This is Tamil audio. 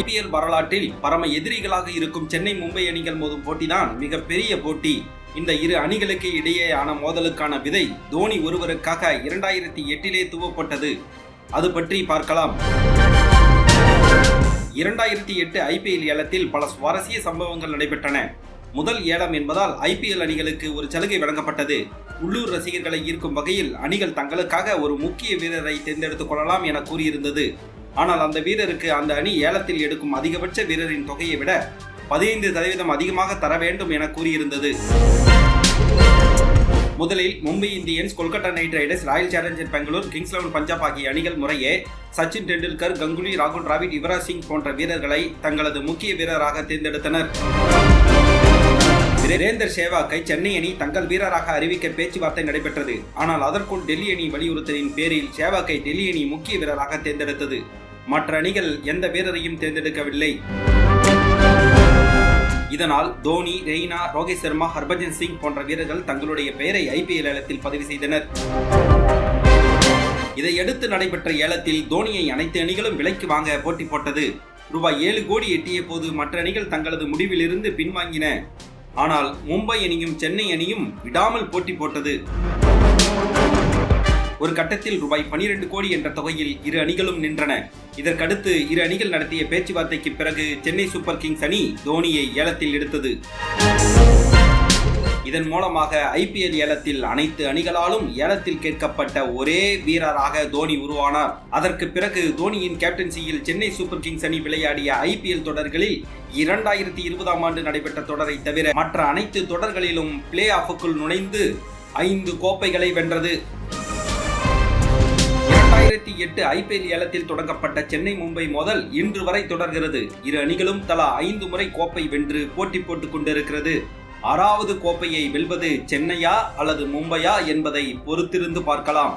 IPL வரலாற்றில் பரம எதிரிகளாக இருக்கும் சென்னை மும்பை அணிகள் மோதும் போட்டிதான் மிகப்பெரிய போட்டி. இந்த இரு அணிகளுக்கு இடையேயான மோதலுக்கான விதை தோனி ஒருவருக்காக 2008 துவப்பட்டது. அது பற்றி பார்க்கலாம். 2008 IPL ஏலத்தில் பல சுவாரஸ்ய சம்பவங்கள் நடைபெற்றன. முதல் ஏலம் என்பதால் IPL அணிகளுக்கு ஒரு சலுகை வழங்கப்பட்டது. உள்ளூர் ரசிகர்களை ஈர்க்கும் வகையில் அணிகள் தங்களுக்காக ஒரு முக்கிய வீரரை தேர்ந்தெடுத்துக் கொள்ளலாம் என கூறியிருந்தது. ஆனால் அந்த வீரருக்கு அந்த அணி ஏலத்தில் எடுக்கும் அதிகபட்ச வீரரின் தொகையை விட 15% அதிகமாக தர வேண்டும் என கூறியிருந்தது. முதலில் Mumbai Indians, Kolkata Knight Riders, Royal Challenger Bangalore, Kings 11 Punjab ஆகிய அணிகள் முறையே சச்சின் டெண்டுல்கர், கங்குலி, ராகுல் டிராவிட், யுவராஜ் சிங் போன்ற வீரர்களை தங்களது முக்கிய வீரராக தேர்ந்தெடுத்தனர். வீரேந்தர் சேவாக்கை சென்னை அணி தங்கள் வீரராக அறிவிக்க பேச்சுவார்த்தை நடைபெற்றது. ஆனால் அதற்குள் டெல்லி அணி வலியுறுத்தலின் பேரில் சேவாக்கை டெல்லி அணி முக்கிய வீரராக தேர்ந்தெடுத்தது. மற்ற அணிகள் எந்த வீரரையும் தேர்ந்தெடுக்கவில்லை. இதனால் தோனி, ரெய்னா, ரோஹித் சர்மா, ஹர்பஜன் சிங் போன்ற வீரர்கள் தங்களுடைய பெயரை IPL ஏலத்தில் பதிவு செய்தனர். இதையடுத்து நடைபெற்ற ஏலத்தில் தோனியை அனைத்து அணிகளும் விலைக்கு வாங்க போட்டி போட்டது. ரூபாய் 7 கோடி எட்டிய போது மற்ற அணிகள் தங்களது முடிவிலிருந்து பின்வாங்கின. ஆனால் மும்பை அணியும் சென்னை அணியும் விடாமல் போட்டி போட்டது. ஒரு கட்டத்தில் ரூபாய் 12 கோடி என்ற தொகையில் இரு அணிகளும் நின்றன. இதற்கடுத்து இரு அணிகள் நடத்திய பேச்சுவார்த்தைக்கு பிறகு சென்னை சூப்பர் கிங்ஸ் அணி தோனியை ஏலத்தில் எடுத்தது. இதன் மூலமாக IPL ஏலத்தில் அனைத்து அணிகளாலும் ஏலத்தில் கேட்கப்பட்ட ஒரே வீரராக தோனி உருவானார். அதற்கு பிறகு தோனியின் கேப்டன்சியில் சென்னை சூப்பர் கிங்ஸ் அணி விளையாடிய IPL தொடர்களில் 2020ஆம் ஆண்டு நடைபெற்ற தொடரை தவிர மற்ற அனைத்து தொடர்களிலும் பிளே ஆஃபுக்குள் நுழைந்து 5 கோப்பைகளை வென்றது. 2008 IPL ஏலத்தில் தொடங்கப்பட்ட சென்னை மும்பை மோதல் இன்று வரை தொடர்கிறது. இரு அணிகளும் தலா 5 முறை கோப்பை வென்று போட்டி போட்டுக் கொண்டிருக்கிறது. 6வது கோப்பையை வெல்வது சென்னையா அல்லது மும்பையா என்பதை பொறுத்திருந்து பார்க்கலாம்.